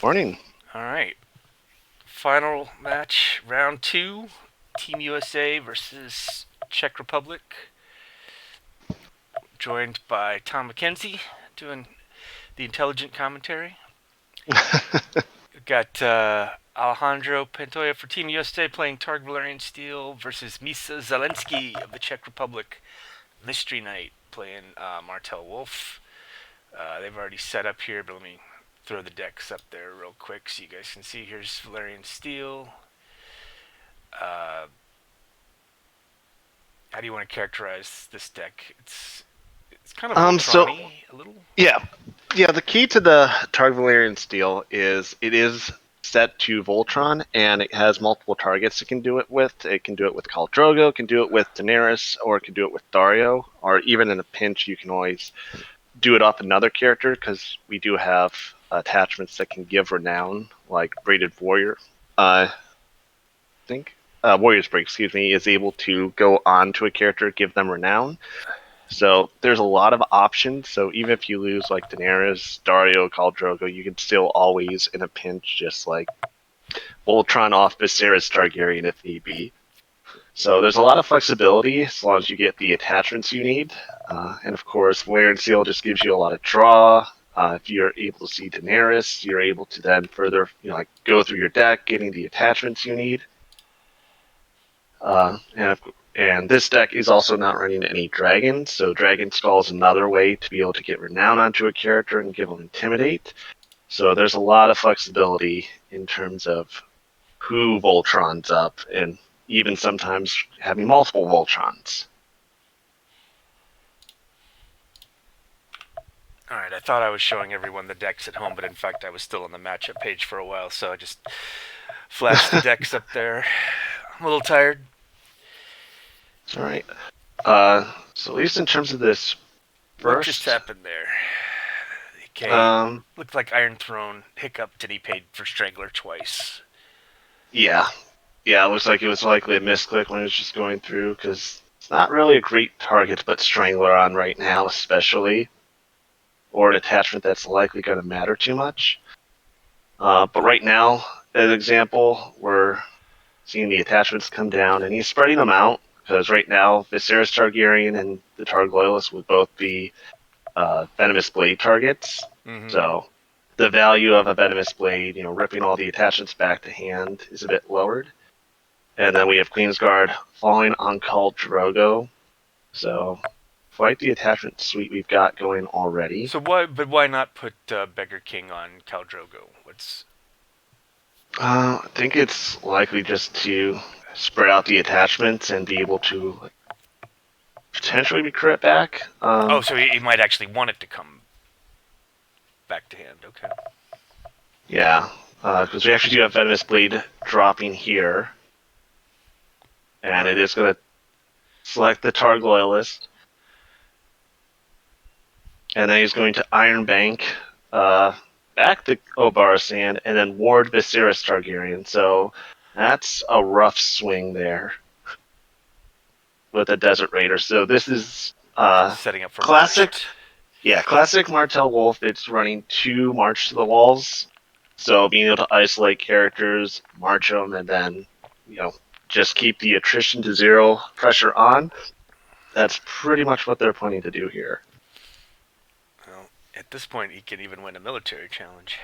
Morning. All right. Final match, round two. Team USA versus Czech Republic. Joined by Tom McKenzie doing the intelligent commentary. We've got Alejandro Pantoja for Team USA playing Targ Valerian Steel versus Misa Zelensky of the Czech Republic. Mystery Knight playing Martell Wolf. They've already set up here, but let me throw the decks up there real quick so you guys can see. Here's Valerian Steel. How do you want to characterize this deck? It's kind of So Voltron-y, a little. yeah, yeah. The key to the Targ Valerian Steel is it is set to Voltron, and it has multiple targets it can do it with. It can do it with Khal Drogo, it can do it with Daenerys, or it can do it with Dario, or even in a pinch, you can always do it off another character because we do have attachments that can give renown, like Braided Warrior. I think Warrior's Break, excuse me, is able to go on to a character, give them renown. So there's a lot of options. So even if you lose like Daenerys, Dario, Khal Drogo, you can still always, in a pinch, just like Voltron off Viserys Targaryen if need be. So there's a lot of flexibility as long as you get the attachments you need. And of course, Valerian Seal just gives you a lot of draw. If you're able to see Daenerys, you're able to then further, like go through your deck, getting the attachments you need. And this deck is also not running any dragons, so Dragon Skull is another way to be able to get renown onto a character and give them Intimidate. So there's a lot of flexibility in terms of who Voltron's up, and even sometimes having multiple Voltrons. All right, I thought I was showing everyone the decks at home, but in fact I was still on the matchup page for a while, so I just flashed the decks up there. I'm a little tired. All right. So at least in terms of this What just first, happened there? Okay, um, looked like Iron Throne hiccuped and he paid for Strangler twice. yeah, it looks like it was likely a misclick when it was just going through because it's not really a great target to put Strangler on right now, especially, or an attachment that's likely going to matter too much. But right now, as an example, we're seeing the attachments come down, and he's spreading them out because right now Viserys Targaryen and the Targ Loyalists would both be Venomous Blade targets. Mm-hmm. So the value of a Venomous Blade, ripping all the attachments back to hand, is a bit lowered. And then we have Queensguard falling on Khal Drogo. So quite the attachment suite we've got going already. So why not put Beggar King on Khal Drogo? I think it's likely just to spread out the attachments and be able to potentially be crit back. Oh, so he might actually want it to come back to hand. Okay. Yeah, because we actually do have Venomous Blade dropping here. And it is going to select the Targ Loyalist. And then he's going to Iron Bank, back to Obarasan, and then ward Viserys Targaryen. So that's a rough swing there with a Desert Raider. So this is Setting up for classic. Marched. Yeah, classic Martell Wolf. It's running 2 March to the Walls. So being able to isolate characters, march them, and then, just keep the attrition to 0 pressure on. That's pretty much what they're planning to do here. Well, at this point, he can even win a military challenge.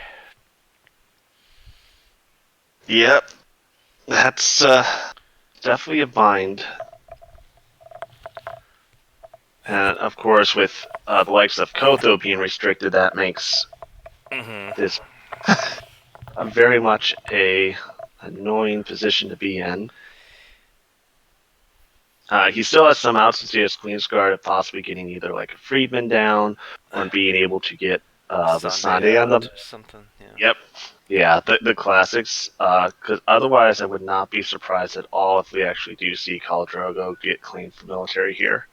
Yep, that's definitely a bind. And of course, with the likes of Kotho being restricted, that makes this very much a annoying position to be in. He still has some outs since he has Queensguard of possibly getting either like a Freedman down or being able to get the Sunday on the. Or something. Yeah. Yep. Yeah, the classics. Because otherwise, I would not be surprised at all if we actually do see Khal Drogo get claimed for military here.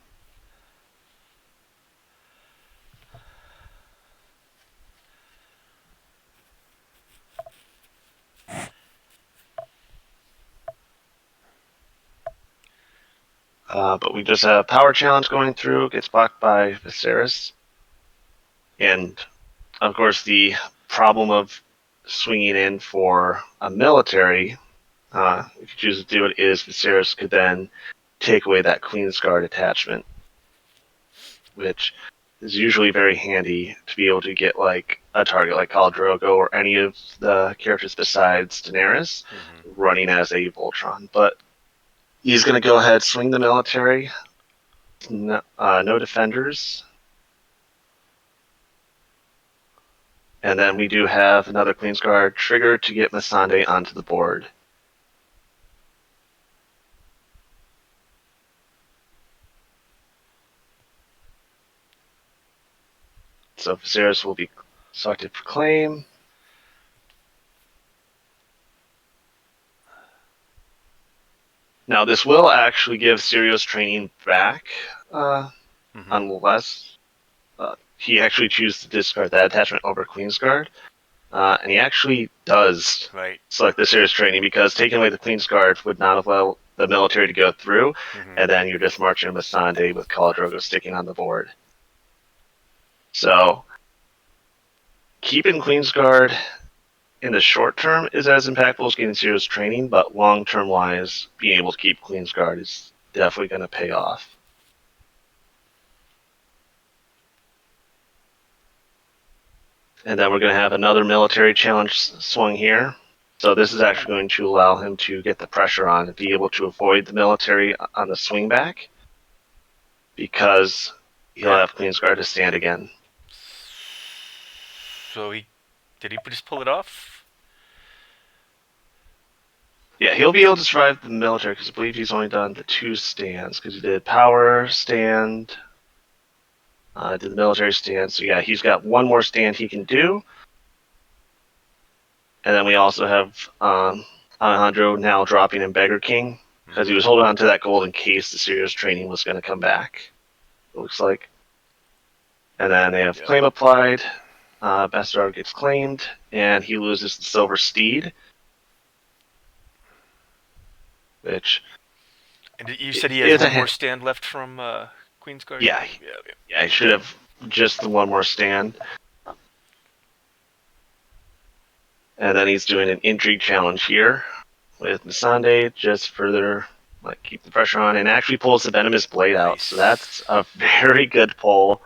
But we just have a power challenge going through, gets blocked by Viserys. And, of course, the problem of swinging in for a military, if you choose to do it, is Viserys could then take away that Queen's Guard attachment, which is usually very handy to be able to get like a target like Khal Drogo or any of the characters besides Daenerys running as a Voltron. But he's going to go ahead, swing the military, no defenders. And then we do have another Queen's Guard trigger to get Missandei onto the board. So Viserys will be selected for claim. Now this will actually give Syrio's training back, unless he actually chooses to discard that attachment over Queen's Guard. And he actually does select the Sirius training because taking away the Queen's Guard would not allow the military to go through, and then you're just marching Missandei with Khal Drogo sticking on the board. So keeping Queen's Guard in the short term is as impactful as getting Sirius training, but long term wise, being able to keep Queen's Guard is definitely going to pay off. And then we're going to have another military challenge swung here. So this is actually going to allow him to get the pressure on and be able to avoid the military on the swing back because he'll have Queen's Guard to stand again. So did he just pull it off? Yeah, he'll be able to survive the military because I believe he's only done the 2 stands because he did power stand, did the military stand. So yeah, he's got one more stand he can do. And then we also have Alejandro now dropping in Beggar King because he was holding on to that gold in case the Sirius training was going to come back, it looks like. And then they have claim applied. Bastard gets claimed, and he loses the Silver Steed. Which. And you said he has one more stand left from Queen's Guard? Yeah, he should have just the one more stand. And then he's doing an intrigue challenge here with Missandei, just further keep the pressure on, and actually pulls the Venomous Blade out. So that's a very good pull.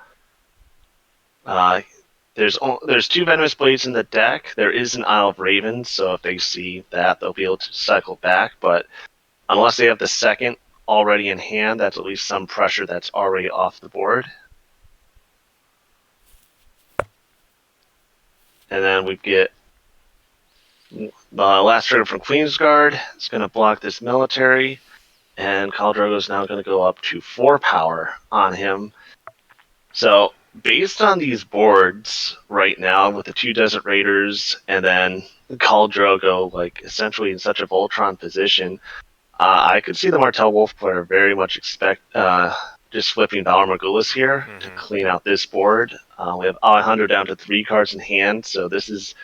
There's 2 Venomous Blades in the deck. There is an Isle of Ravens, so if they see that, they'll be able to cycle back. But unless they have the second already in hand, that's at least some pressure that's already off the board. And then we get the last trigger from Queen's Guard. It's going to block this military, and Khal Drogo is now going to go up to 4 power on him. So based on these boards right now, with the 2 Desert Raiders and then Khal Drogo essentially in such a Voltron position, I could see the Martell Wolf player very much expect just flipping Valor Morghulis here to clean out this board. We have Alejandro down to 3 cards in hand, so this is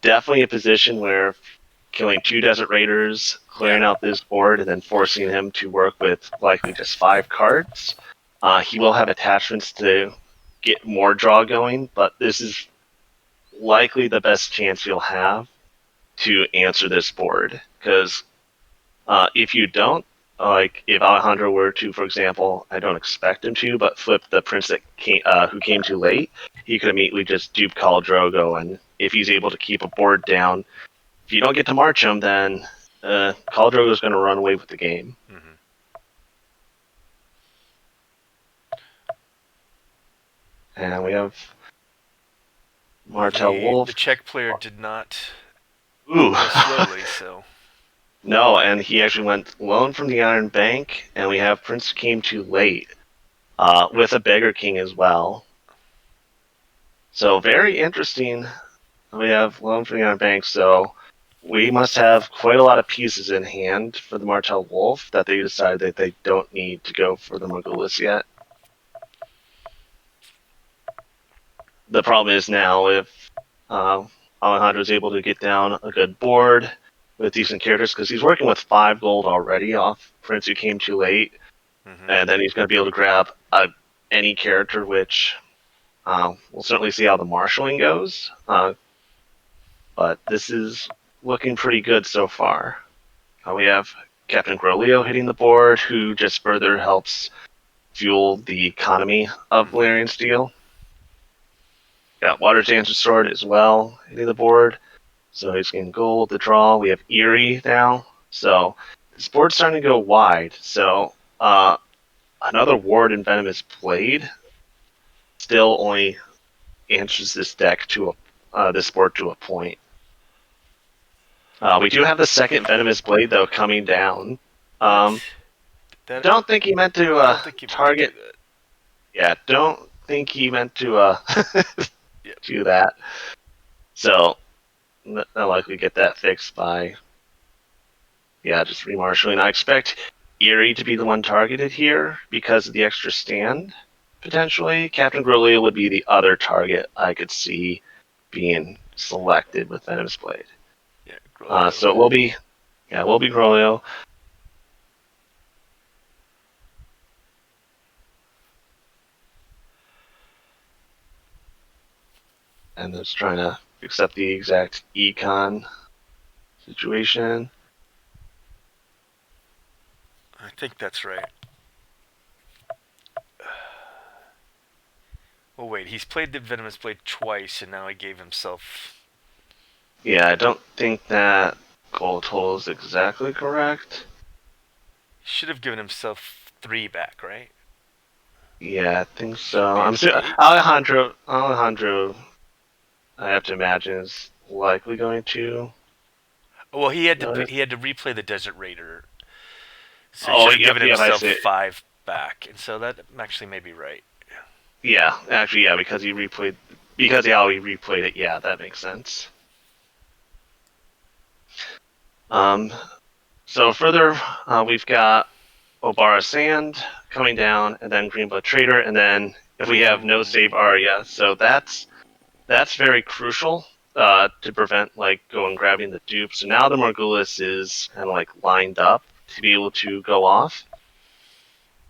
definitely a position where killing 2 Desert Raiders, clearing out this board, and then forcing him to work with likely just 5 cards. He will have attachments to get more draw going, but this is likely the best chance you'll have to answer this board. Because if you don't, if Alejandro were to, for example, I don't expect him to, but flip the Prince that who came too late, he could immediately just dupe Khal Drogo, and if he's able to keep a board down, if you don't get to march him, then Khal Drogo is going to run away with the game. And we have Martell Wolf. The Czech player did not go slowly, so. No, and he actually went Loan from the Iron Bank, and we have Prince Came Too Late with a Beggar King as well. So very interesting. We have Loan from the Iron Bank, so we must have quite a lot of pieces in hand for the Martell Wolf that they decide that they don't need to go for the Morghulis yet. The problem is now if Alejandro is able to get down a good board with decent characters, because he's working with 5 gold already off Prince Who Came Too Late, and then he's going to be able to grab any character, which we'll certainly see how the marshalling goes. but this is looking pretty good so far. We have Captain Groleo hitting the board, who just further helps fuel the economy of Valerian Steel. Got Water Dancer Sword as well hitting the board, so he's getting gold. The draw, we have Eerie now, so this board's starting to go wide. So another Ward and Venomous Blade still only answers this deck to this board to a point. We do have the second Venomous Blade though coming down. What? That Don't think he meant to don't think you meant to do target. that. Yeah, don't think he meant to Yep. do that. So they'll likely get that fixed by just remarshaling. I expect Eerie to be the one targeted here because of the extra stand. Potentially, Captain Groleo would be the other target I could see being selected with Venomous Blade. Yeah, Groleo. So it will be Groleo. And just trying to accept the exact econ situation. I think that's right. Oh wait, he's played the Venomous Blade twice, and now he gave himself. Yeah, I don't think that goal total is exactly correct. Should have given himself 3 back, right? Yeah, I think so. Should be I'm at sure 8. Alejandro, I have to imagine, is likely going to. Well, he had to Notice. replay the Desert Raider, so he Oh, should have yep, given yep, I himself see it. 5 back, and so that actually may be right. Yeah, actually, yeah, because he replayed it. Yeah, that makes sense. So further, we've got Obara Sand coming down, and then Greenblood Trader, and then if we have no save Arya, so that's very crucial to prevent like going grabbing the dupe. So now the Morgulis is kind of like lined up to be able to go off.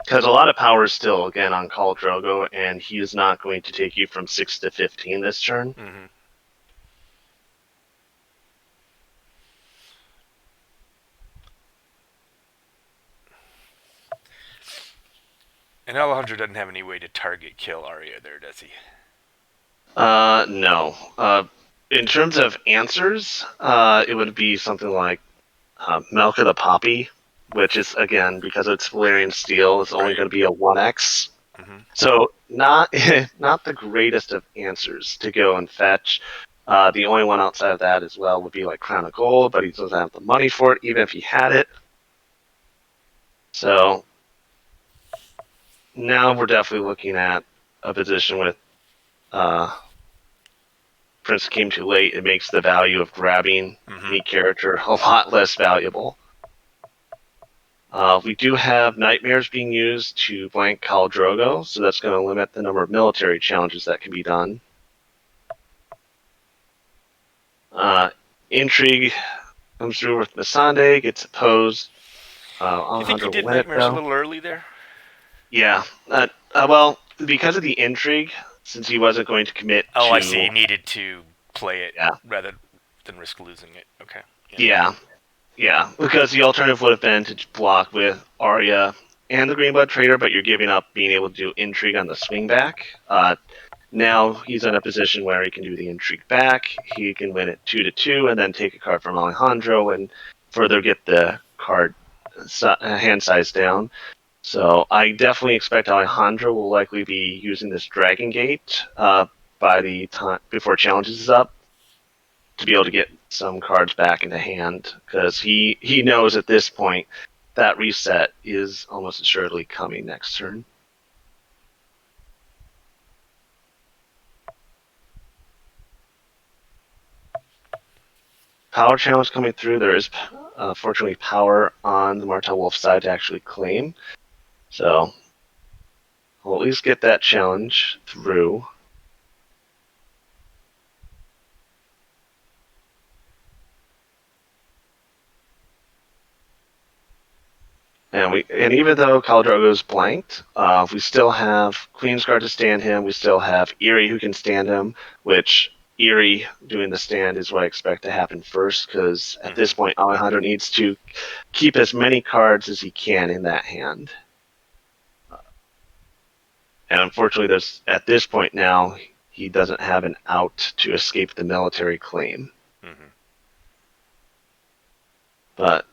Because a lot of power is still, again, on Khal Drogo, and he is not going to take you from 6 to 15 this turn. Mm-hmm. And Alejandro doesn't have any way to target kill Arya there, does he? No. In terms of answers, it would be something like Melka the Poppy, which is, again, because it's Valyrian Steel, it's only Right. going to be a 1x. Mm-hmm. So not not the greatest of answers to go and fetch. The only one outside of that as well would be like Crown of Gold, but he doesn't have the money for it, even if he had it. So now we're definitely looking at a position with Prince came too late. It makes the value of grabbing any character a lot less valuable. We do have Nightmares being used to blank Khal Drogo, so that's going to limit the number of military challenges that can be done. Intrigue comes through with Missandei, gets opposed. You think he Alejandro did will win it, Nightmares a though. little early there? Yeah. Well, because of the intrigue, since he wasn't going to commit Oh, to... I see. He needed to play it rather than risk losing it. Okay. Yeah, because the alternative would have been to block with Arya and the Greenblood Trader, but you're giving up being able to do intrigue on the swing back. Now he's in a position where he can do the intrigue back. He can win it 2-2, and then take a card from Alejandro and further get the card hand size down. So I definitely expect Alejandro will likely be using this Dragon Gate by the time before challenges is up to be able to get some cards back into hand, because he knows at this point that reset is almost assuredly coming next turn. Power challenge coming through. There is fortunately power on the Martell Wolf side to actually claim, so we'll at least get that challenge through. And even though Khal Drogo's blanked, we still have Queensguard to stand him. We still have Eerie who can stand him, which Eerie doing the stand is what I expect to happen first, because at this point Alejandro needs to keep as many cards as he can in that hand. And unfortunately, there's at this point now he doesn't have an out to escape the military claim. But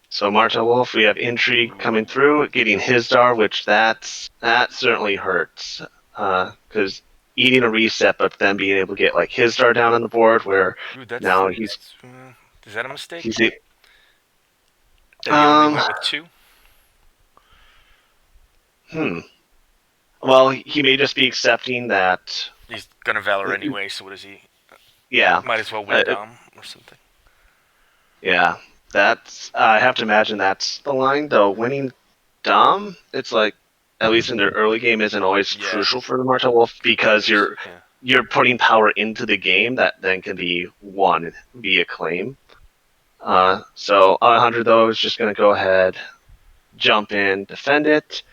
so Martell Wolf, we have Intrigue coming through, getting Hisdar, which that certainly hurts, because eating a reset, but then being able to get like Hisdar down on the board, where Ooh, that's now he's is that a mistake? he's That he only went with 2? hmm. Well, he may just be accepting that. He's gonna Valor anyway, so what is he? Yeah, Might as well win Dom or something. yeah. That's I have to imagine that's the line though. Winning Dom, it's like at least in their early game, isn't always crucial for the Martell Wolf because you're putting power into the game that then can be won via claim. So Alejandro though is just going to go ahead, jump in, defend it.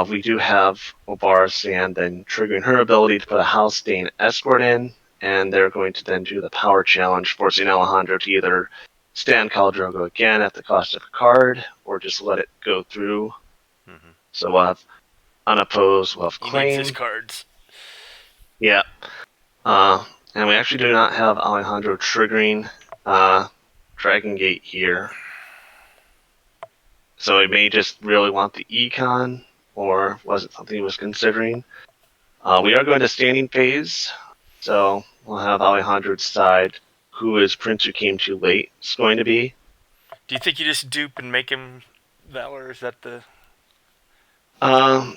We do have Obara Sand then triggering her ability to put a House Dane Escort in, and they're going to then do the power challenge, forcing Alejandro to either stand Khal Drogo again at the cost of a card, or just let it go through. So we'll have unopposed, we'll have He needs claim. his cards. Yeah. And we actually do not have Alejandro triggering Dragon Gate here. So he may just really want the econ, or was it something he was considering? We are going to standing phase, so we'll have Alejandro decide who his Prince Who Came Too Late is going to be. Do you think you just dupe and make him Valor? Is that the... I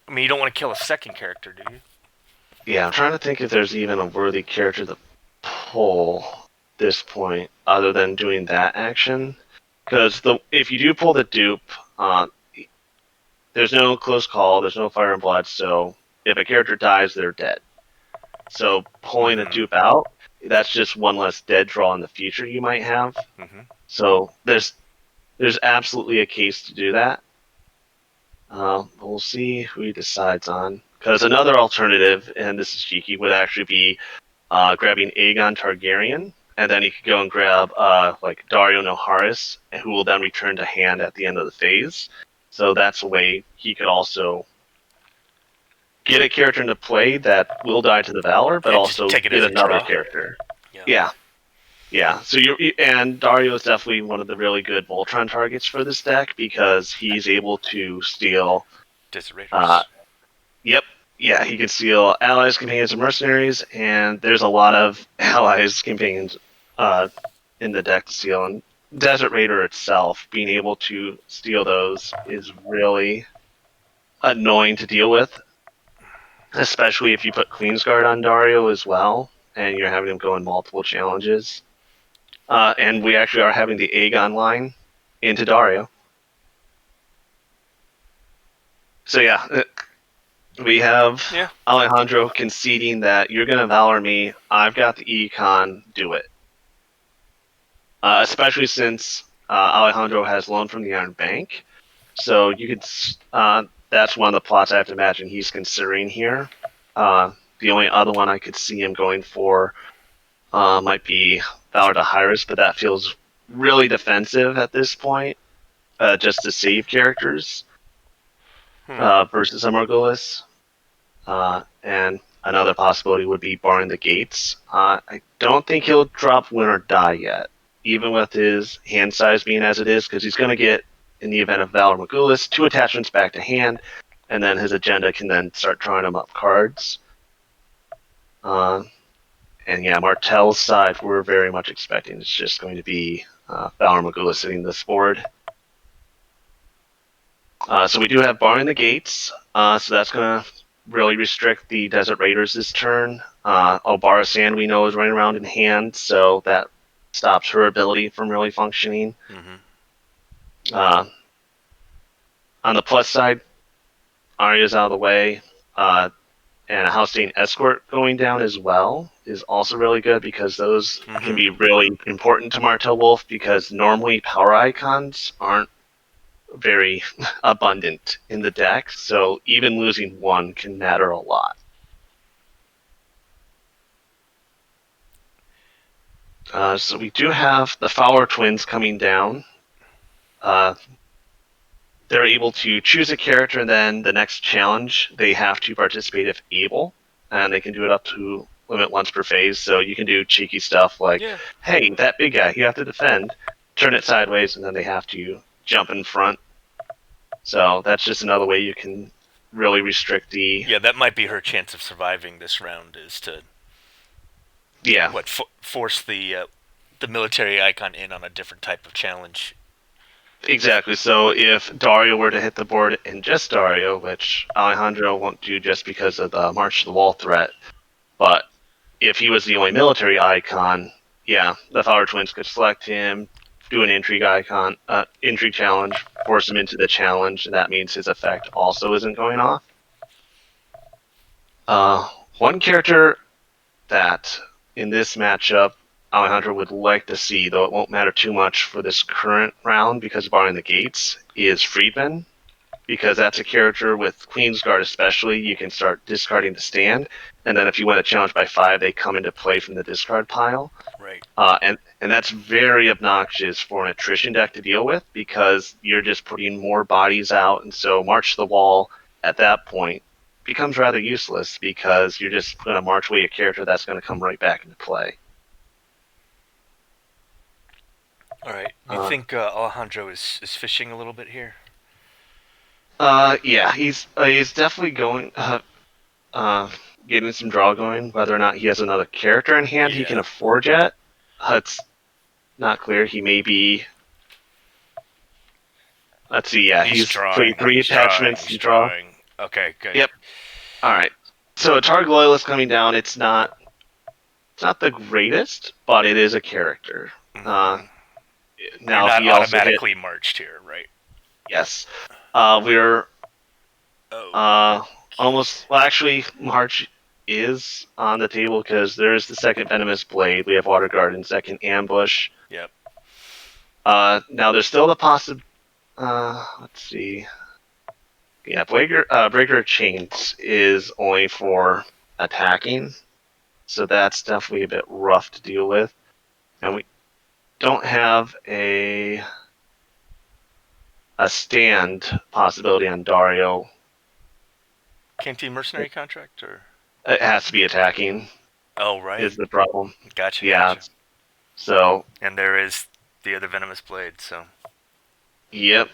mean, you don't want to kill a second character, do you? Yeah, I'm trying to think if there's even a worthy character to pull at this point, other than doing that action. Because if you do pull the dupe, there's no close call, there's no fire and blood, so if a character dies, they're dead. So pulling a dupe out, that's just one less dead draw in the future you might have. So there's absolutely a case to do that. We'll see who he decides on. Because another alternative, and this is cheeky, would actually be grabbing Aegon Targaryen, and then he could go and grab like Dario Naharis, who will then return to hand at the end of the phase. So that's a way he could also get a character into play that will die to the Valor, but also get another character. Yeah. So and Dario is definitely one of the really good Voltron targets for this deck because he's able to steal Desert Raiders. Yep. Yeah, he can steal allies, companions, and mercenaries, and there's a lot of allies, companions in the deck to steal. And Desert Raider itself, being able to steal those is really annoying to deal with, especially if you put Queensguard on Dario as well, and you're having him go in multiple challenges. And we actually are having the Aegon line into Dario. So yeah, we have Alejandro conceding that you're going to Valor me, I've got the econ, do it. Especially since Alejandro has loaned from the Iron Bank. So you could, that's one of the plots I have to imagine he's considering here. The only other one I could see him going for might be Valor to Hyris, but that feels really defensive at this point, just to save characters versus a Margulis. And another possibility would be barring the gates. I don't think he'll drop Win or Die yet, even with his hand size being as it is, because he's going to get, in the event of Valor Margulis, 2 attachments back to hand, and then his agenda can then start drawing him up cards. And yeah, Martell's side, we're very much expecting it's just going to be Valor Margulis sitting this board. So we do have barring the gates, so that's going to really restrict the Desert Raiders this turn. Obara Sand we know is running around in hand, so that stops her ability from really functioning. On the plus side, Arya's out of the way, and a House Dane Escort going down as well is also really good because those can be really important to Martell Wolf because normally power icons aren't very abundant in the deck, so even losing one can matter a lot. So we do have the Fowler twins coming down. Uh, they're able to choose a character, and then the next challenge they have to participate if able, and they can do it up to limit once per phase. So you can do cheeky stuff like, Yeah. "Hey, that big guy, you have to defend." Turn it sideways, and then they have to jump in front. So that's just another way you can really restrict the. Yeah, that might be her chance of surviving this round is to Yeah, force the military icon in on a different type of challenge. exactly. So if Dario were to hit the board and just Dario, which Alejandro won't do just because of the March to the Wall threat, but if he was the only military icon, yeah, the Fowler twins could select him, do an intrigue challenge, force him into the challenge, and that means his effect also isn't going off. Uh, One character that in this matchup Alejandro would like to see, though it won't matter too much for this current round because of barring the gates, is Friedman. Because that's a character with Queen's Guard especially, you can start discarding the stand, and then if you win a challenge by 5, they come into play from the discard pile. Right. And that's very obnoxious for an attrition deck to deal with because you're just putting more bodies out, and so March to the Wall at that point becomes rather useless because you're just going to march away a character that's going to come right back into play. All right. You Uh, think Alejandro is fishing a little bit here? yeah, he's definitely going uh, getting some draw going. Whether or not he has another character in hand he can Yeah. afford yet, it's not clear. He may be. Let's see. Yeah, He's he's played drawing. 3 He's drawing. attachments He's to draw. drawing. Okay, good. Yep. All right. So a Targ loyalist coming down. It's not the greatest, but it is a character. Uh, Mm-hmm. You're Now if not he also hit, automatically marched here, right? yes, we're Oh. uh almost. Well, actually, March is on the table because there's the second venomous blade. We have Water Garden, second ambush. Yep. Now there's still the possible. Let's see. Yeah, Breaker of Chains is only for attacking, so that's definitely a bit rough to deal with. And we don't have a stand possibility on Dario. Can't he mercenary contract or? It has to be attacking Oh, right. is the problem. Gotcha. Yeah. Gotcha. So, And there is the other venomous blade. So. yep.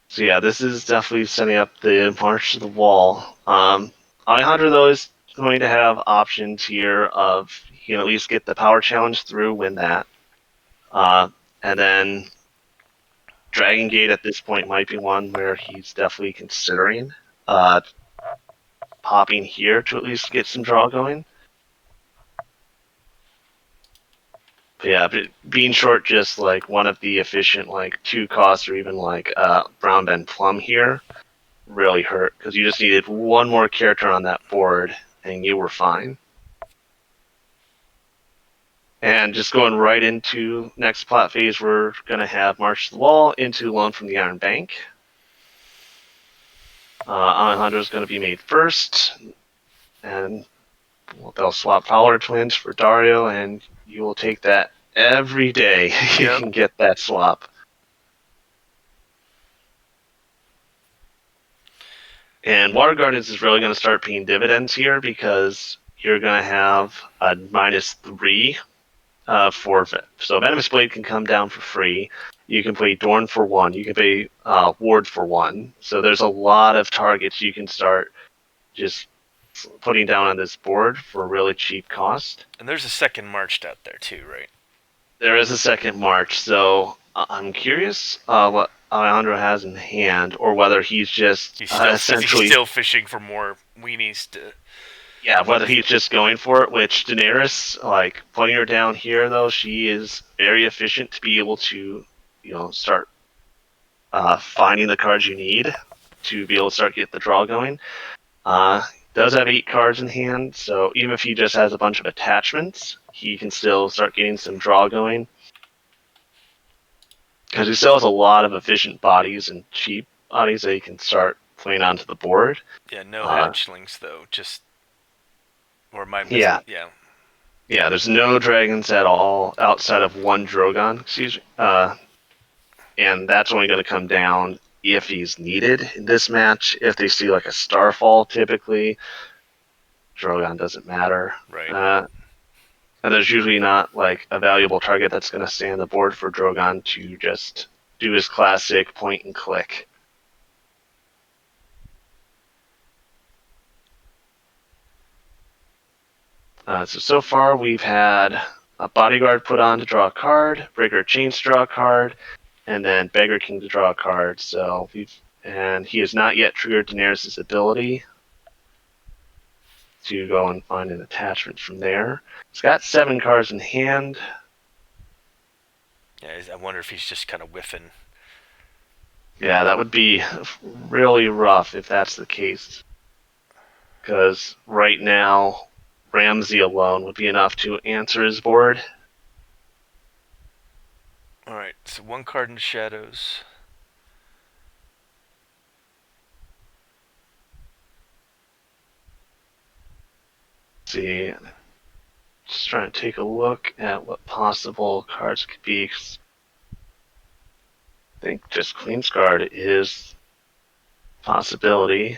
So yeah, this is definitely setting up the March to the Wall. Alejandro though is going to have options here of he can at least get the power challenge through, win that, and then Dragon Gate at this point might be one where he's definitely considering uh, popping here to at least get some draw going. But yeah, but being short just like one of the efficient like 2 costs or even like Brown Ben Plum here really hurt because you just needed one more character on that board and you were fine. And just going right into next plot phase, we're going to have March to the Wall into Loan from the Iron Bank. Alejandro's going to be made first, and they'll swap Fowler twins for Dario, and you will take that every day. You Yep. can get that swap. And Water Gardens is really going to start paying dividends here because you're going to have a -3 for so Venomous Blade can come down for free. You can play Dorn for 1. You can play Ward for 1. So there's a lot of targets you can start just putting down on this board for a really cheap cost. And there's a second marched out there too, right? There is a second March, so I'm curious what Alejandro has in hand, or whether he's just He's essentially, still fishing for more weenies to. yeah, whether he's just going for it. Which Daenerys, like putting her down here, though, she is very efficient to be able to, start finding the cards you need to be able to start get the draw going. Does have 8 cards in hand, so even if he just has a bunch of attachments, he can still start getting some draw going. Because he still has a lot of efficient bodies and cheap bodies that he can start playing onto the board. Yeah, no Uh, hatchlings though. Just or my mis. yeah, Yeah. Yeah, there's no dragons at all outside of one Drogon. Excuse me. And that's only going to come down if he's needed in this match. If they see like a Starfall, typically Drogon doesn't matter. Right. And there's usually not like a valuable target that's going to stay on the board for Drogon to just do his classic point and click. So far we've had a Bodyguard put on to draw a card, Breaker Chains to draw a card, and then Beggar King to draw a card. And he has not yet triggered Daenerys' ability to go and find an attachment from there. He's got 7 cards in hand. Yeah, I wonder if he's just kind of whiffing. Yeah, that would be really rough if that's the case. Because right now, Ramsey alone would be enough to answer his board. All right, so 1 card in the shadows. Let's see, just trying to take a look at what possible cards could be. I think just Queensguard is a possibility.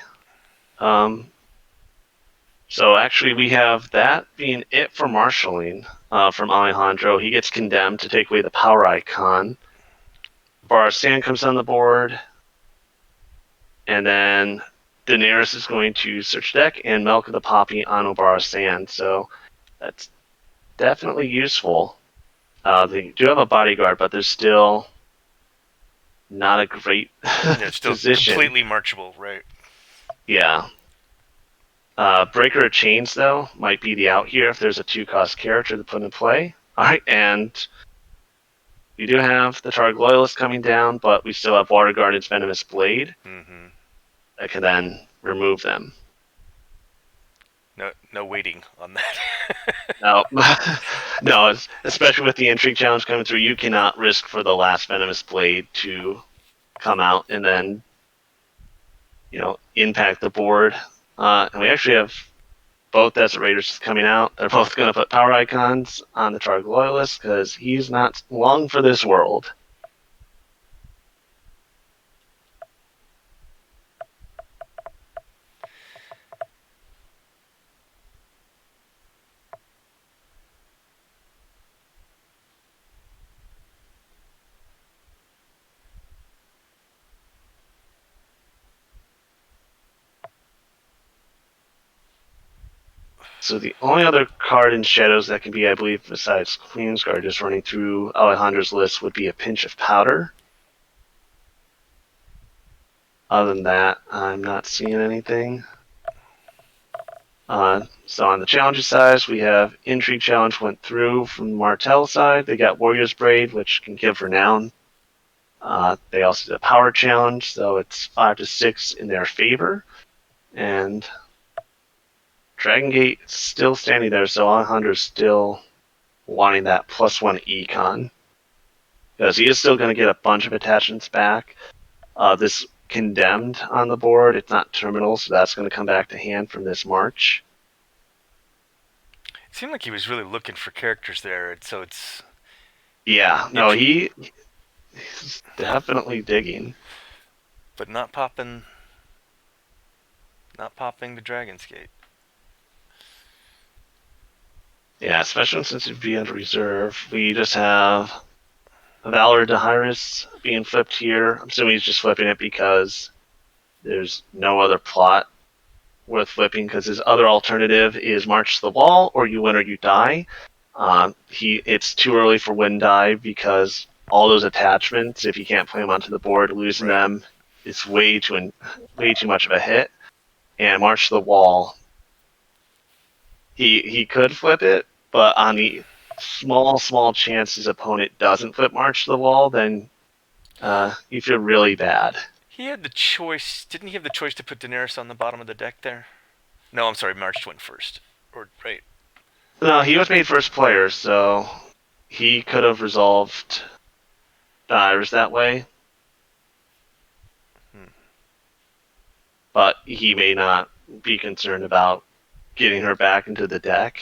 So actually, we have that being it for marshaling from Alejandro. He gets condemned to take away the power icon. Barasan comes on the board, and then Daenerys is going to search deck and Milk of the Poppy on Barasan. So that's definitely useful. They do have a bodyguard, but there's still not a great Yeah, it's still position. completely marchable, right? Yeah. Breaker of Chains, though, might be the out here if there's a 2-cost character to put in play. All right, and we do have the Targ Loyalist coming down, but we still have Water Guarded's Venomous Blade Mm-hmm. that can then remove them. No, no waiting on that. No, no, especially with the Intrigue Challenge coming through, you cannot risk for the last Venomous Blade to come out and then, impact the board. And we actually have both Desert Raiders coming out. They're both going to put power icons on the Targ Loyalist because he's not long for this world. So the only other card in Shadows that can be, I believe, besides Queensguard, just running through Alejandro's list, would be a Pinch of Powder. Other than that, I'm not seeing anything. So on the challenges side, we have Intrigue Challenge went through from the Martell side. They got Warrior's Braid, which can give renown. They also did a Power Challenge, so it's 5 to 6 in their favor. And Dragon Gate is still standing there, so Alejandro's still wanting that +1 econ. Because he is still going to get a bunch of attachments back. This Condemned on the board, it's not terminal, so that's going to come back to hand from this March. It seemed like he was really looking for characters there, so it's. Yeah, no, he's definitely digging. But not popping. Not popping the Dragon's Gate. Yeah, especially since it'd be under reserve. We just have Valor Dahyrus being flipped here. I'm assuming he's just flipping it because there's no other plot worth flipping, because his other alternative is March to the Wall or You Win or You Die. It's too early for Win Die because all those attachments, if you can't play them onto the board, losing Right. them is way too much of a hit. And March to the Wall, he could flip it, but on the small chance his opponent doesn't flip March to the Wall, then you feel really bad. He had the choice. Didn't he have the choice to put Daenerys on the bottom of the deck there? No, I'm sorry. March went first. Or right. No, he was made first player, so he could have resolved Divers that way. But he may not be concerned about getting her back into the deck.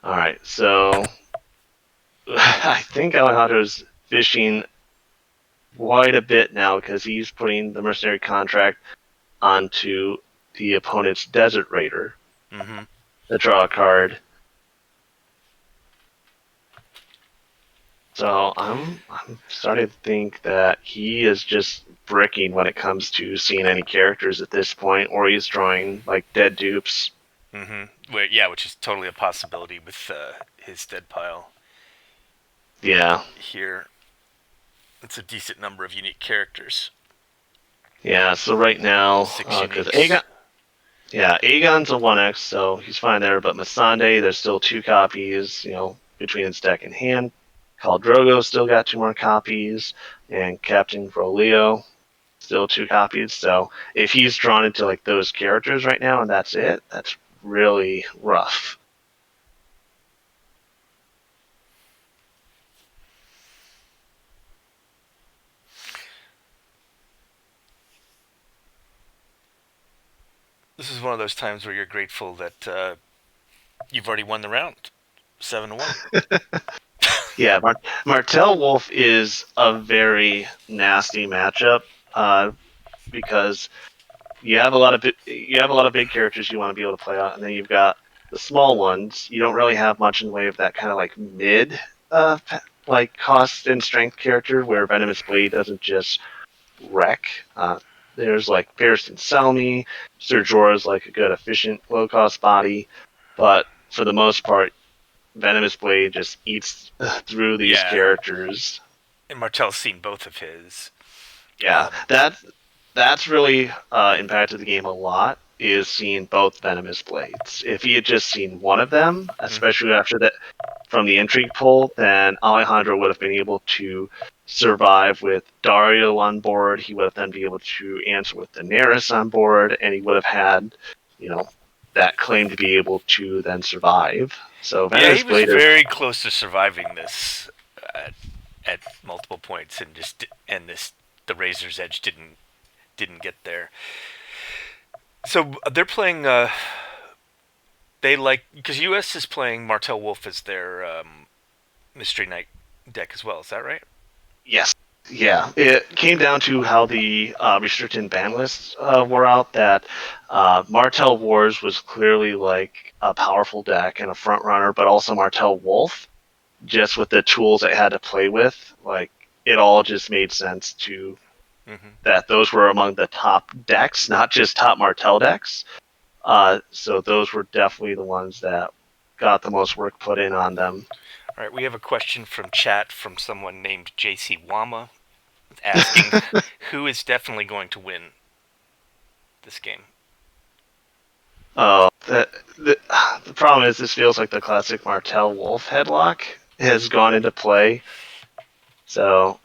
All right, so I think Alejandro's fishing quite a bit now because he's putting the mercenary contract onto the opponent's desert raider Mm-hmm. to draw a card. So I'm starting to think that he is just bricking when it comes to seeing any characters at this point, or he's drawing like dead dupes. Mm-hmm. Yeah, which is totally a possibility with his dead pile Yeah, here. It's a decent number of unique characters. yeah. So right now, 6 because Aegon, uniques. yeah, Aegon's a 1x, so he's fine there. But Masande, there's still 2 copies, between his deck and hand. Khal Drogo still got 2 more copies, and Captain Groleo still 2 copies. So if he's drawn into like those characters right now and that's it, that's really rough. This is one of those times where you're grateful that you've already won the round, 7-1. Yeah, Martell Wolf is a very nasty matchup because you have a lot of big characters you want to be able to play out, and then you've got the small ones. You don't really have much in the way of that kind of like mid, uh, like cost and strength character where Venomous Blade doesn't just wreck. There's like Barristan Selmy, Sir Jorah's like a good efficient low cost body, but for the most part, Venomous Blade just eats through these Yeah, characters. and Martell's seen both of his. Yeah, Um, that's really impacted the game a lot. Is seeing both Venomous Blades. If he had just seen one of them, mhm. especially after that from the intrigue pull, then Alejandro would have been able to survive with Dario on board. He would have then be able to answer with Daenerys on board, and he would have had, you know, that claim to be able to then survive. So Yeah, he Venomous was Blade is very close to surviving this at multiple points, and the Razor's Edge didn't get there. So they're playing. They like because US is playing Martell Wolf as their Mystery Knight deck as well. Is that right? yes. Yeah, it came down to how the restricted ban lists were out. That Martell Wars was clearly like a powerful deck and a front runner, but also Martell Wolf, just with the tools it had to play with, like it all just made sense to Mm-hmm. that those were among the top decks, not just top Martell decks. So those were definitely the ones that got the most work put in on them. All right, we have a question from chat from someone named JC Wama asking who is definitely going to win this game. Oh, the problem is this feels like the classic Martell Wolf headlock has gone into play. So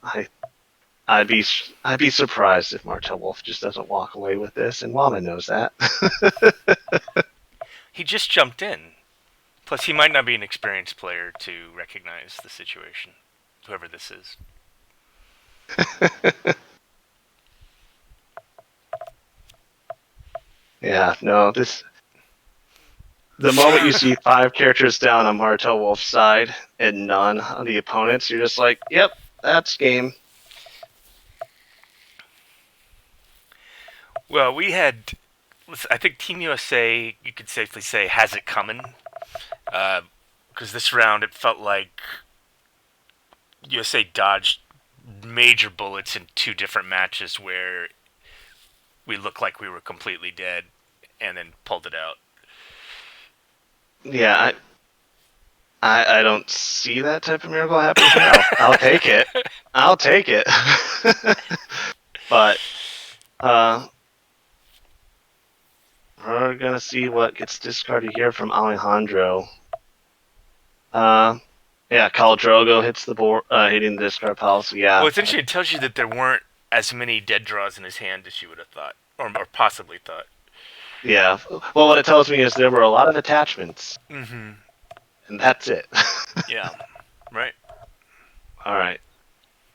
I'd be surprised if Martell Wolf just doesn't walk away with this, and Wama knows that. He just jumped in. Plus, he might not be an experienced player to recognize the situation, whoever this is. Yeah, no, this the moment you see 5 characters down on Martell Wolf's side and none on the opponent's, you're just like, yep, that's game. Well, we had, I think Team USA, you could safely say, has it coming. Because this round, it felt like USA dodged major bullets in 2 different matches where we looked like we were completely dead and then pulled it out. Yeah, I don't see that type of miracle happening here. I'll take it. I'll take it. But uh, we're gonna see what gets discarded here from Alejandro. Uh, yeah, Khal Drogo hits the board, hitting the discard pile. So Well, yeah, it's interesting. It tells you that there weren't as many dead draws in his hand as you would have thought, or possibly thought. yeah. Well, what it tells me is there were a lot of attachments, Mm-hmm. and that's it. Yeah. Right. All right.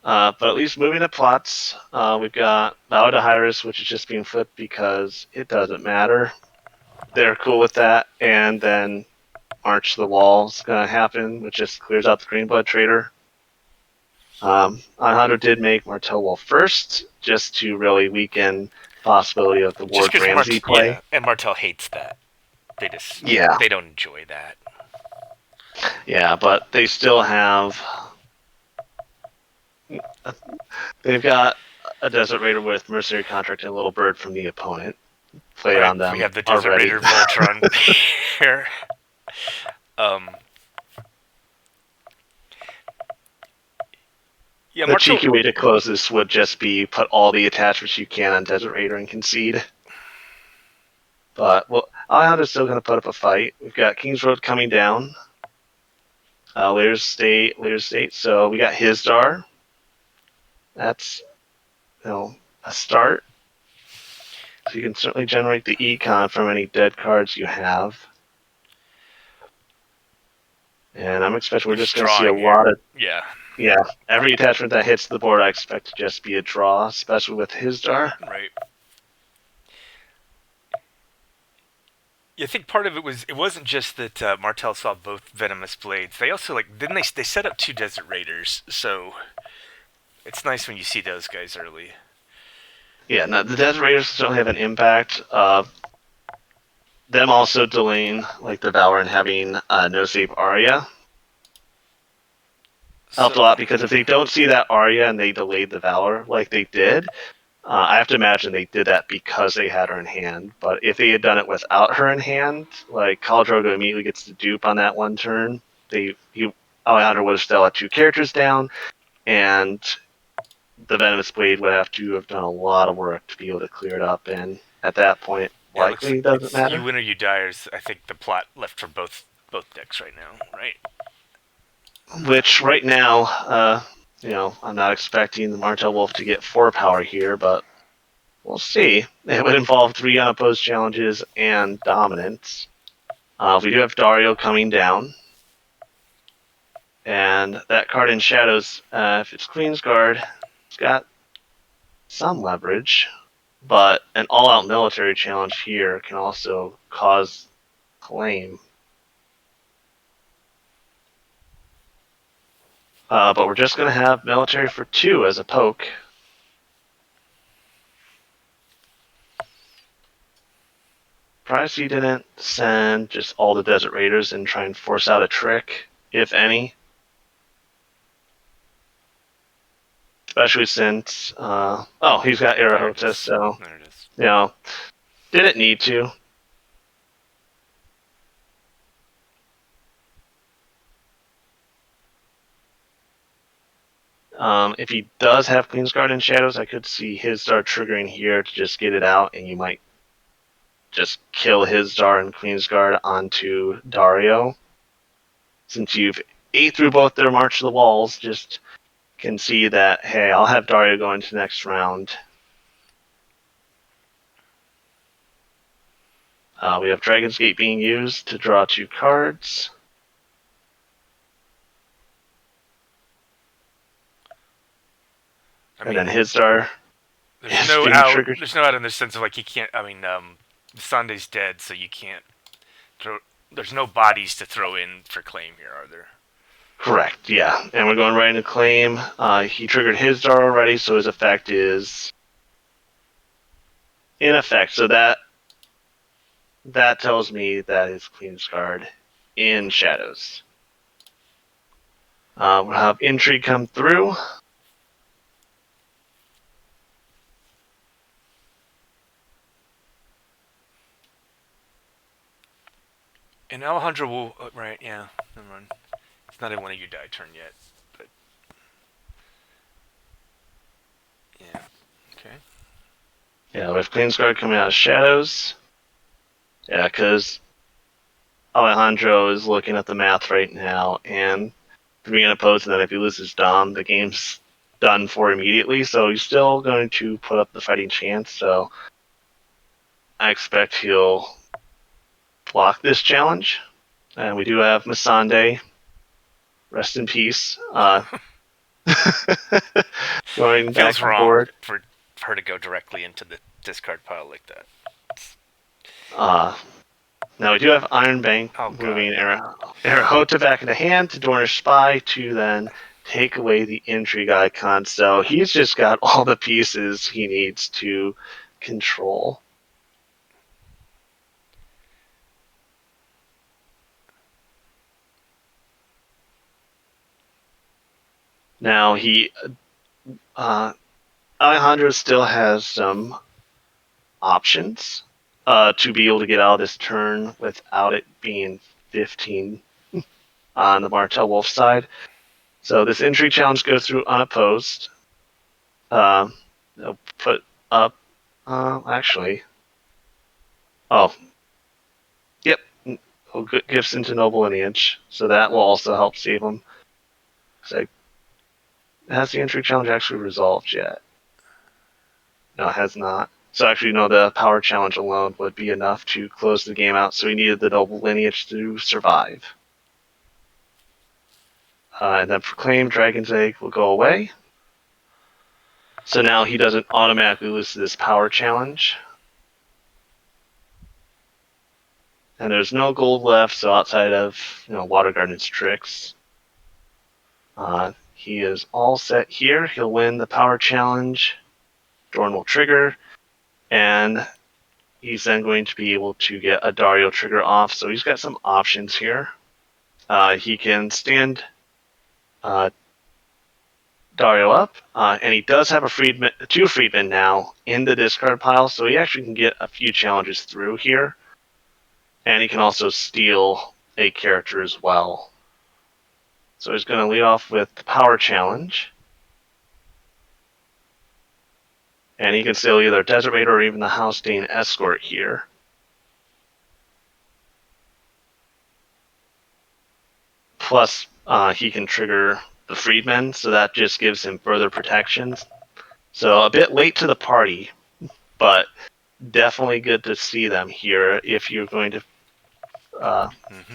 But at least moving to plots, we've got Vow to Hyrus, which is just being flipped because it doesn't matter. They're cool with that, and then March to the Wall is going to happen, which just clears out the Green Blood Trader. Alejandro did make Martell Wolf first, just to really weaken the possibility of the Just Ward because Ramsey play. and Martell hates that. Yeah, They don't enjoy that. yeah, but they still have. They've got a Desert Raider with Mercenary Contract and a Little Bird from the opponent played Right, on we them have the Desert already. Raider Voltron here. Um, yeah, The Martell. cheeky way to close this would just be put all the attachments you can on Desert Raider and concede. But well, Alejandro's still going to put up a fight. We've got King's Road coming down. Lear's State. So we got his Dar. That's a start. So you can certainly generate the econ from any dead cards you have. And I'm expecting we're We're just just going to see a drawing here. lot of Yeah, every attachment that hits the board I expect to just be a draw, especially with his Dar. right. Yeah, I think part of it wasn't just that Martell saw both venomous blades. They also they set up two Desert Raiders, so it's nice when you see those guys early. Yeah, no, the Desert Raiders certainly have an impact. Them also delaying like the Valor and having no save Arya helped a So lot because if they don't see that Arya and they delayed the Valor like they did, I have to imagine they did that because they had her in hand. But if they had done it without her in hand, like Khal Drogo immediately gets the dupe on that one turn. Alejandro would have still had two characters down, and the Venomous Blade would have to have done a lot of work to be able to clear it up. And at that point, yeah, it looks likely like doesn't it's you matter. win or you die. Is I think the plot left for both decks right now, right? Which right now, I'm not expecting the Martell Wolf to get 4 power here, but we'll see. It would involve 3 unopposed challenges and dominance. We do have Dario coming down. And that card in Shadows, if it's Queen's Guard, it's got some leverage, but an all-out military challenge here can also cause claim. But we're just going to have military for 2 as a poke. Surprised he didn't send just all the Desert Raiders and try and force out a trick, if any. Especially since, he's got There it Arahotas, is. so, There it is. didn't need to. If he does have Queen's Guard and Shadows, I could see his Star triggering here to just get it out, and you might just kill his Star and Queen's Guard onto Dario. Since you've ate through both their March to the Walls, just can see that, hey, I'll have Dario go into the next round. We have Dragon's Gate being used to draw 2 cards. I And then mean, his Star there's is no being out. triggered. There's no out in the sense of like you can't. I mean, Sunday's dead, so you can't throw. There's no bodies to throw in for claim here, are there? Correct, yeah. And we're going right into claim. He triggered his Star already, so his effect is in effect. So that tells me that is Queen's Guard in Shadows. We'll have Intrigue come through. And Alejandro will right. Yeah, never mind. It's not in one of your die turn yet, but yeah. Okay. Yeah, we have Queen's Guard coming out of Shadows. Yeah, because Alejandro is looking at the math right now, and 3 unopposed, and then if he loses Dom, the game's done for immediately. So he's still going to put up the fighting chance. So I expect he'll block this challenge. And we do have Masande. Rest in peace. Going back Feels to the wrong board. for her to go directly into the discard pile like that. Uh, Now we do have Iron Bank Oh god. moving Arahota back into hand to Dornish Spy to then take away the Intrigue icon. So he's just got all the pieces he needs to control. Now Alejandro still has some options to be able to get out of this turn without it being 15 on the Martell Wolf side. So this Intrigue challenge goes through unopposed. They'll put up, actually, oh, yep, Gibson to Noble Lineage, so that will also help save him. So, has the Intrigue challenge actually resolved yet? No, it has not. So actually, no, the power challenge alone would be enough to close the game out, so he needed the Noble Lineage to survive. And then Proclaim Dragon's Egg will go away. So now he doesn't automatically lose to this power challenge. And there's no gold left, so outside of Water Garden's tricks, he is all set here. He'll win the power challenge. Dorn will trigger, and he's then going to be able to get a Dario trigger off. So he's got some options here. He can stand Dario up, and he does have two Freedmen now in the discard pile, so he actually can get a few challenges through here. And he can also steal a character as well. So he's going to lead off with the power challenge. And he can steal either Desert Raider or even the House Dane Escort here. Plus, he can trigger the Freedmen, so that just gives him further protections. So a bit late to the party, but definitely good to see them here if you're going to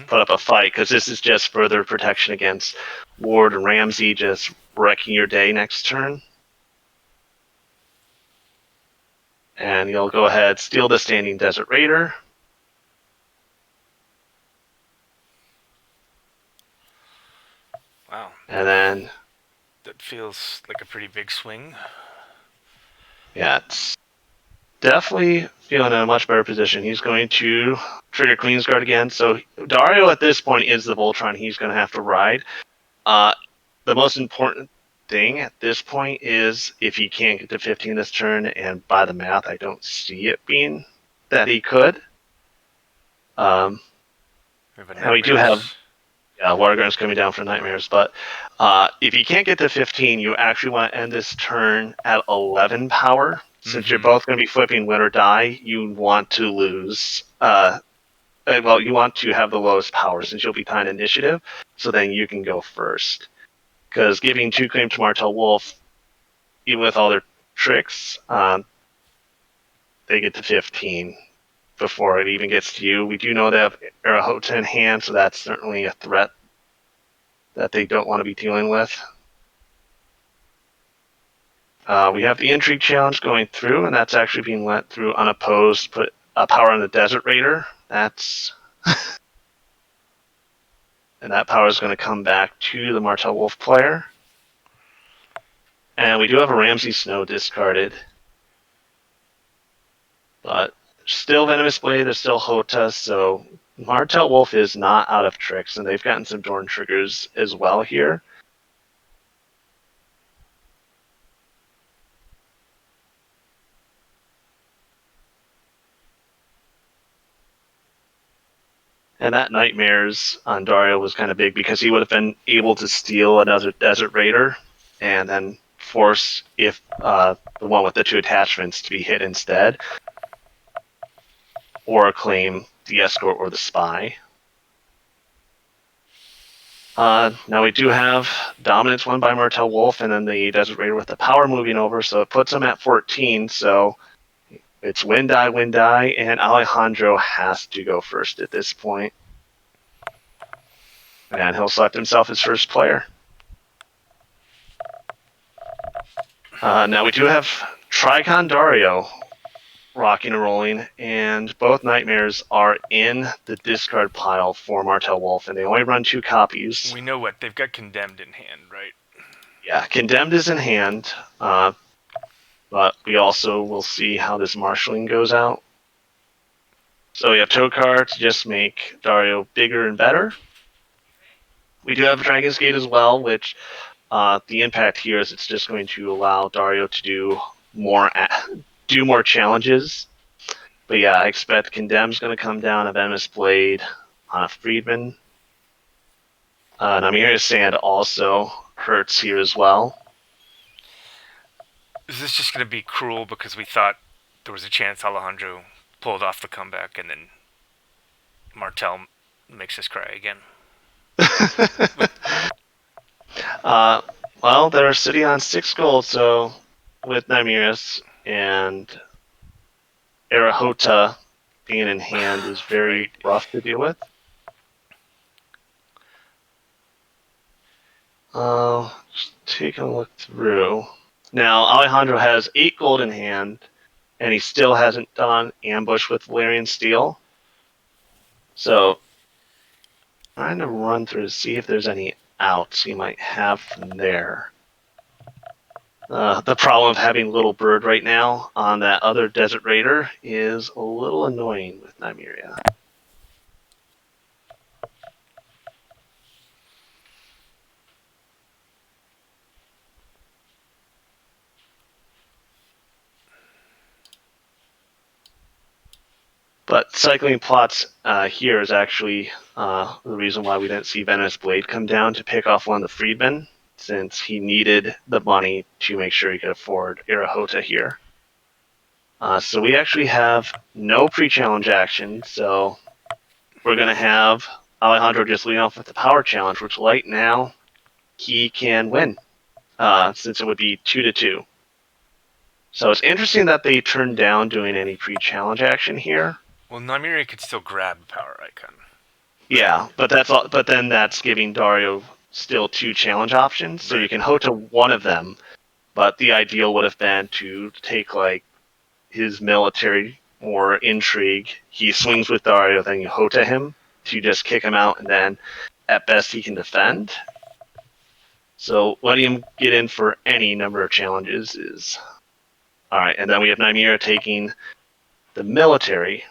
put up a fight, because this is just further protection against Ward and Ramsey just wrecking your day next turn. And you'll go ahead, steal the Standing Desert Raider. Wow. And then, That feels like a pretty big swing. yeah, it's definitely feeling in a much better position. He's going to trigger Queen's Guard again. So Dario at this point is the Voltron he's going to have to ride. The most important thing at this point is if he can't get to 15 this turn, and by the math, I don't see it being that he could. We have Now we do have Water Guardians coming down for Nightmares, but if you can't get to 15, you actually want to end this turn at 11 power. Since you're both going to be flipping Win or Die, you want to lose. Well, you want to have the lowest power since you'll be behind initiative, so then you can go first. Because giving 2 claim to Martell Wolf, even with all their tricks, they get to 15 before it even gets to you. We do know they have Arahota in hand, so that's certainly a threat that they don't want to be dealing with. We have the Intrigue challenge going through, and that's actually being let through unopposed. Put a power on the Desert Raider. That's and that power is going to come back to the Martell Wolf player. And we do have a Ramsey Snow discarded. But still Venomous Blade, there's still Hota, so Martell Wolf is not out of tricks, and they've gotten some Dorn triggers as well here. And that Nightmares on Dario was kind of big because he would have been able to steal another Desert Raider and then force the one with the 2 attachments to be hit instead, or claim the Escort or the Spy. Now we do have Dominance won by Martell Wolf, and then the Desert Raider with the power moving over, so it puts him at 14, so it's win, die, and Alejandro has to go first at this point. And he'll select himself his first player. Now we do have Tricon Dario rocking and rolling, and both nightmares are in the discard pile for Martell Wolf, and they only run 2 copies. We know what they've got condemned in hand, right? Yeah, Condemned is in hand, but we also will see how this marshalling goes out. So we have Tokar to just make Dario bigger and better. We do have Dragon's Gate as well, which the impact here is it's just going to allow Dario to do more challenges. But yeah, I expect Condemn's going to come down, a Venomous Blade on a Friedman. Namiria's Sand also hurts here as well. Is this just going to be cruel because we thought there was a chance Alejandro pulled off the comeback and then Martell makes us cry again? uh, well, they're sitting on 6 gold, so with Nymeris and Arahota being in hand is very Right. rough to deal with. Just taking a look through. Now, Alejandro has 8 gold in hand, and he still hasn't done Ambush with Valerian Steel. So, trying to run through to see if there's any outs he might have from there. The problem of having Little Bird right now on that other Desert Raider is a little annoying with Nymeria. But cycling plots here is actually the reason why we didn't see Venomous Blade come down to pick off one of the freedmen, since he needed the money to make sure he could afford Irahota here. So we actually have no pre-challenge action, so we're going to have Alejandro just leading off with the power challenge, which right now he can win, since it would be 2-2. So it's interesting that they turned down doing any pre-challenge action here. Well, Nymeria could still grab a power icon. Yeah, but that's all. But then that's giving Dario still 2 challenge options, so Right. you can Hota one of them. But the ideal would have been to take like his military or intrigue. He swings with Dario, then you Hota him to just kick him out, and then at best he can defend. So letting him get in for any number of challenges is all right. And then we have Nymeria taking the military,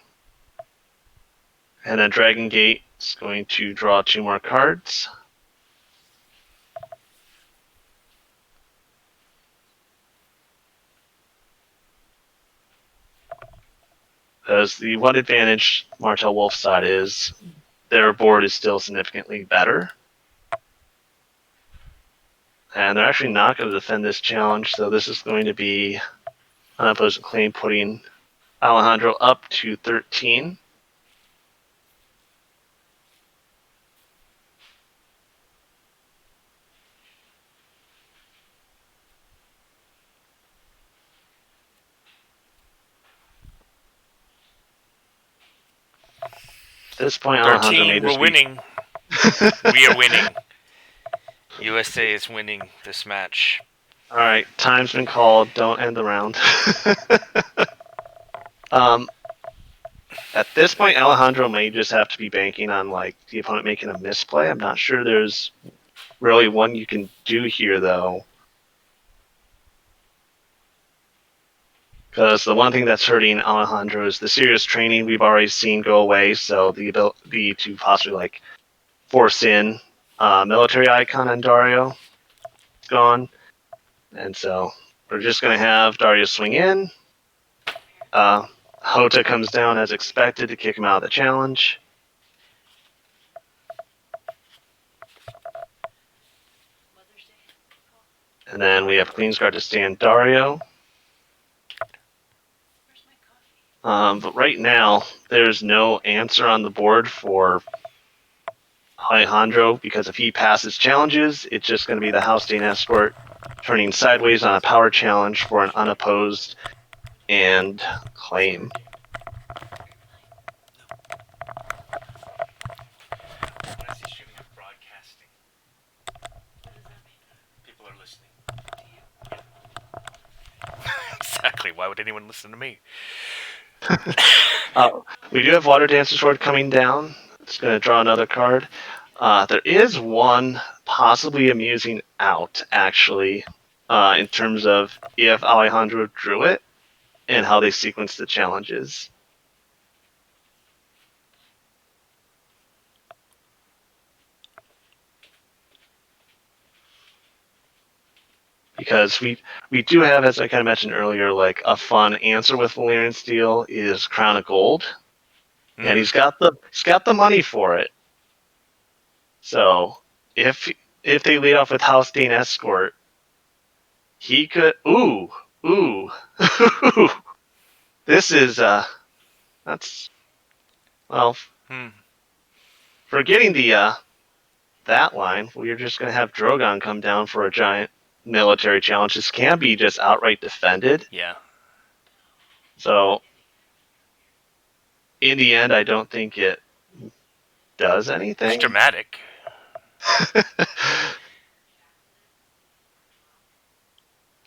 and then Dragon Gate is going to draw 2 more cards. Because the one advantage Martell Wolf's side is their board is still significantly better. And they're actually not going to defend this challenge, so this is going to be unopposed claim putting Alejandro up to 13. At this point, Alejandro may 13, we're just be... winning. We are winning. USA is winning this match. Alright, time's been called. Don't end the round. At this point, Alejandro may just have to be banking on like the opponent making a misplay. I'm not sure there's really one you can do here, though. Because the one thing that's hurting Alejandro is the serious training we've already seen go away, so the ability to possibly like force in military icon on Dario is gone. And so we're just going to have Dario swing in. Hota comes down as expected to kick him out of the challenge. And then we have Queensguard to stand Dario. But right now, there's no answer on the board for Alejandro, because if he passes challenges, it's just going to be the House-Dane Escort turning sideways on a power challenge for an unopposed and claim. People are listening. Exactly. Why would anyone listen to me? Uh, we do have Water Dancer Sword coming down. It's going to draw another card. There is one possibly amusing out, actually, in terms of if Alejandro drew it and how they sequence the challenges. Because we do have, as I kind of mentioned earlier, like a fun answer with Valyrian Steel is Crown of Gold, and he's got the money for it. So if they lead off with House Dane Escort, he could ooh this is that's well Hmm. forgetting the that line. We're just gonna have Drogon come down for a giant military challenge. This can be just outright defended. Yeah. So in the end, I don't think it does It's anything. dramatic.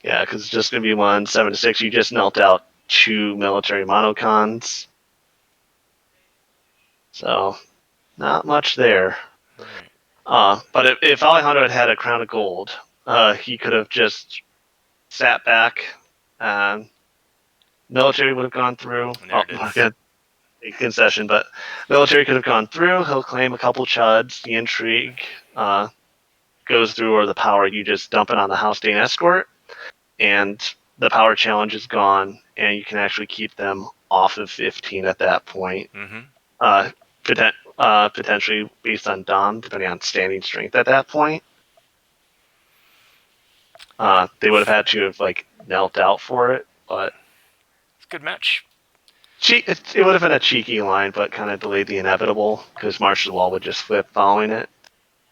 Yeah, because it's just gonna be 1 7 to 6. You just knelt out 2 military monocons. So not much there. All right. But if Alejandro had a crown of gold, he could have just sat back. And military would have gone through. And there Oh, it we're is. gonna make a concession, but military could have gone through. He'll claim a couple chuds. The intrigue goes through, or the power you just dump it on the House Dane escort, and the power challenge is gone, and you can actually keep them off of 15 at that point. Mm-hmm. Uh, potentially based on Dom, depending on standing strength at that point. They would have had to have like knelt out for it, but It's a good match. it would have been a cheeky line, but kind of delayed the inevitable because Marshall Wall would just flip following it.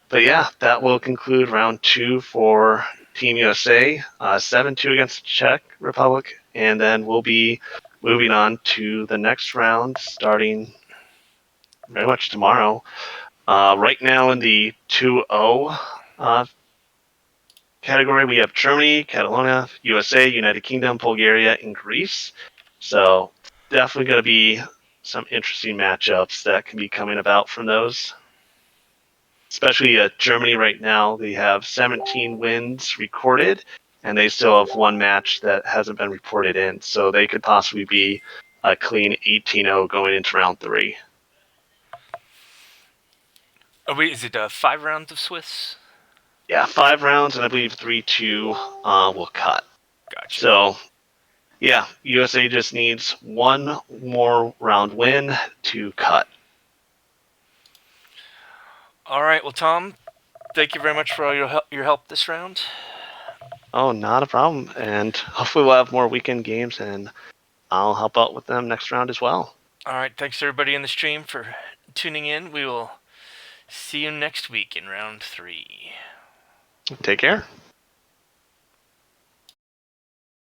But yeah, that will conclude round 2 for Team USA, 7-2 against the Czech Republic, and then we'll be moving on to the next round starting very much tomorrow. Right now in the 2-0 category, we have Germany, Catalonia, USA, United Kingdom, Bulgaria, and Greece. So definitely going to be some interesting matchups that can be coming about from those. Especially Germany right now, they have 17 wins recorded, and they still have one match that hasn't been reported in. So they could possibly be a clean 18-0 going into round 3. Oh wait, is it 5 rounds of Swiss? Yeah, 5 rounds, and I believe 3-2 will cut. Gotcha. So yeah, USA just needs one more round win to cut. All right. Well, Tom, thank you very much for all your help this round. Oh, not a problem. And hopefully we'll have more weekend games, and I'll help out with them next round as well. All right. Thanks to everybody in the stream for tuning in. We will see you next week in round 3. Take care.